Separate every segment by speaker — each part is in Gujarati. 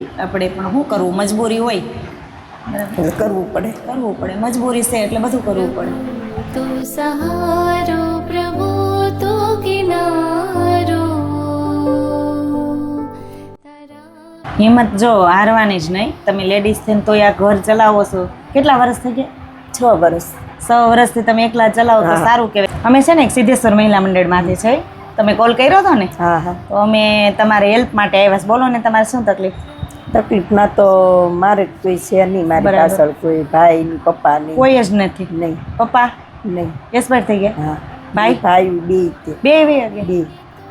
Speaker 1: આપણે પણ શું કરવું, મજબૂરી હોય બરાબર,
Speaker 2: કરવું પડે.
Speaker 1: મજબૂરી છે એટલે બધું કરવું પડે.
Speaker 3: तो सहारो प्रभु तो किनारो तारा
Speaker 1: હિંમત જો હારવાની જ નહીં. તમે લેડીઝ થઈને તો આ ઘર ચલાવો છો. કેટલા વર્ષ થઈ ગયા?
Speaker 2: 6 વર્ષ.
Speaker 1: 6 વર્ષથી તમે એકલા ચલાવો તો
Speaker 2: હા.
Speaker 1: સારું કહેવાય. અમે છે ને એક સિદ્ધેશ્વર મહિલા મંડળમાંથી છે. તમે કોલ કર્યો હતો ને,
Speaker 2: હા હા.
Speaker 1: તો અમે તમારે હેલ્પ માટે આવ્યા છે. બોલો ને તમારે શું તકલીફ?
Speaker 2: તકલીફમાં તો મારે જ કોઈ છે નહીં, મારી
Speaker 1: બરાબર.
Speaker 2: પાછળ કોઈ ભાઈ ની પપ્પા ની
Speaker 1: કોઈ જ નથી.
Speaker 2: નહીં.
Speaker 1: પપ્પા
Speaker 2: નહીં.
Speaker 1: એક્સપાયર થઈ ગયા?
Speaker 2: હા.
Speaker 1: ભાઈ?
Speaker 2: ભાઈ બે તે
Speaker 1: બે વહી ગયા?
Speaker 2: બે.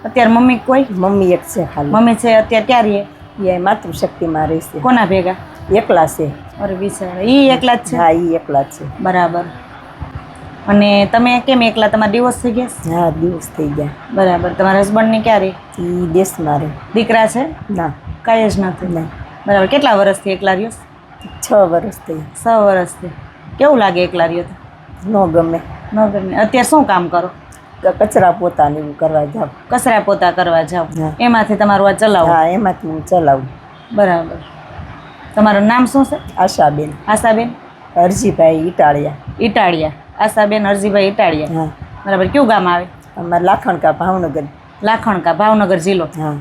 Speaker 1: અત્યારે મમ્મી કોઈ?
Speaker 2: મમ્મી એક છે ખાલી.
Speaker 1: મમ્મી છે અત્યારે ક્યાં રહીએ?
Speaker 2: એ માતૃશક્તિમાં રહેશે.
Speaker 1: કોના ભેગા?
Speaker 2: એકલા છે.
Speaker 1: અરે બિચારા, ઈ એકલા જ છે?
Speaker 2: હા, ઈ એકલા જ છે.
Speaker 1: બરાબર. અને તમે કેમ એકલા? તમારા ડિવોર્સ થઈ ગયા?
Speaker 2: હા, દિવસ થઈ ગયા.
Speaker 1: બરાબર. તમારા હસબન્ડની ક્યાં રહી?
Speaker 2: ઈ દેશમાં રહે.
Speaker 1: દીકરા છે?
Speaker 2: ના,
Speaker 1: કાંઈ જ નથી.
Speaker 2: નહીં.
Speaker 1: બરાબર. કેટલા વર્ષથી એકલા રહ્યો?
Speaker 2: 6 વર્ષ થઈ.
Speaker 1: 6 વર્ષથી. કેવું લાગે એકલા રહ્યો તો?
Speaker 2: ન ગમે.
Speaker 1: ન ગમે. અત્યારે શું કામ કરો?
Speaker 2: કચરા પોતાને એવું કરવા જાવ.
Speaker 1: કચરા પોતા કરવા જાઓ,
Speaker 2: હા.
Speaker 1: એમાંથી તમારું આ ચલાવો?
Speaker 2: હા, એમાંથી હું ચલાવું.
Speaker 1: બરાબર. તમારું નામ શું છે?
Speaker 2: આશાબેન.
Speaker 1: આશાબેન
Speaker 2: અરજીભાઈ ઇટાળિયા.
Speaker 1: ઇટાળિયા. આશાબેન અરજીભાઈ ઇટાળિયા.
Speaker 2: હા.
Speaker 1: બરાબર. કયું ગામ આવે?
Speaker 2: અમારે લાખણકા ભાવનગર.
Speaker 1: લાખણકા, ભાવનગર જિલ્લો.
Speaker 2: હા.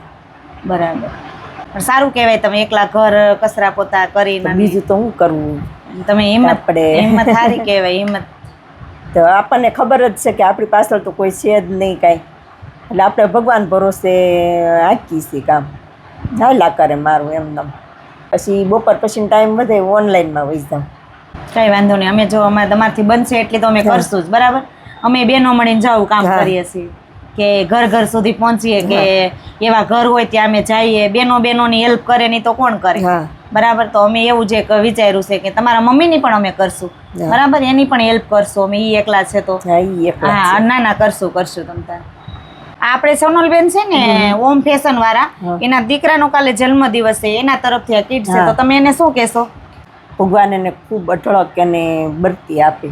Speaker 1: બરાબર. પણ સારું કહેવાય તમે એકલા ઘર કચરા પોતા
Speaker 2: તો
Speaker 1: કરીને
Speaker 2: બીજું તો શું કરવું?
Speaker 1: તમે હિંમત
Speaker 2: આપણે-
Speaker 1: હિંમત સારી કહેવાય. હિંમત
Speaker 2: તો આપણને ખબર જ છે કે આપણી પાછળ તો કોઈ છે જ નહીં કાંઈ, એટલે આપણે ભગવાન ભરોસે આંકી છીએ કામ. હાલા કરે મારું એમને. પછી બપોર પછી ટાઈમ વધે ઓનલાઈનમાં વહી જાઉં.
Speaker 1: કઈ વાંધો નહીં. અમે જો અમારે તમારથી બનશે એટલી તો અમે
Speaker 2: હા.
Speaker 1: કરશું જ. બરાબર. અમે બેનો મળીને જાવું કામ
Speaker 2: હા.
Speaker 1: કરીએ છીએ કે ઘર ઘર સુધી પહોંચીએ, કે એવા ઘર હોય ત્યાં અમે જઈએ. બેનોની હેલ્પ કરે નહીં તો કોણ કરે?
Speaker 2: હા.
Speaker 1: બરાબર. તો અમે એવું જે વિચાર્યું છે કે તમારા મમ્મીની પણ અમે કરશું.
Speaker 2: હા.
Speaker 1: બરાબર. એની પણ હેલ્પ કરશું અમે. ઈ એકલા છે તો
Speaker 2: હા, ઈ એકલા
Speaker 1: હા,
Speaker 2: છે.
Speaker 1: ના ના કરશું તમ તારે. આપણે સોનલબેન છે ને ઓમ ફેશન વાળા,
Speaker 2: હા.
Speaker 1: એના દીકરાનો કાલે જન્મદિવસ છે, એના તરફથી આ કીટ છે.
Speaker 2: હા.
Speaker 1: તો તમે એને શું કહેશો?
Speaker 2: ભગવાન એને ખૂબ અઢળક અને બઢતી આપે.